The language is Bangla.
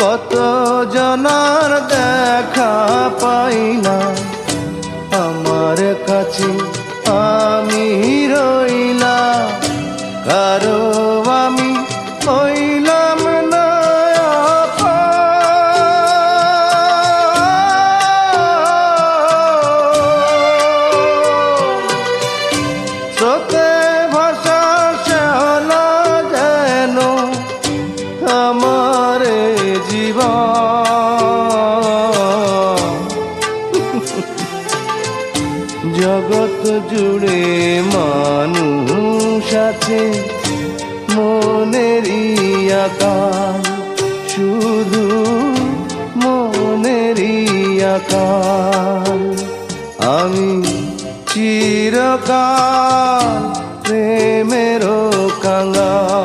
কত জনার দেখা পাই না, আমার কাছে আমি রইলা, কারো আমি হইলাম না স্রোতে ভাষা শ্যাওলা যেন আমার জীবন। জগৎ জুড়ে মানুষ আছে মনেরই আকাল, শুধু মনেরই আকাল। আমি চিরকাল প্রেমেরও কাঙ্গাল।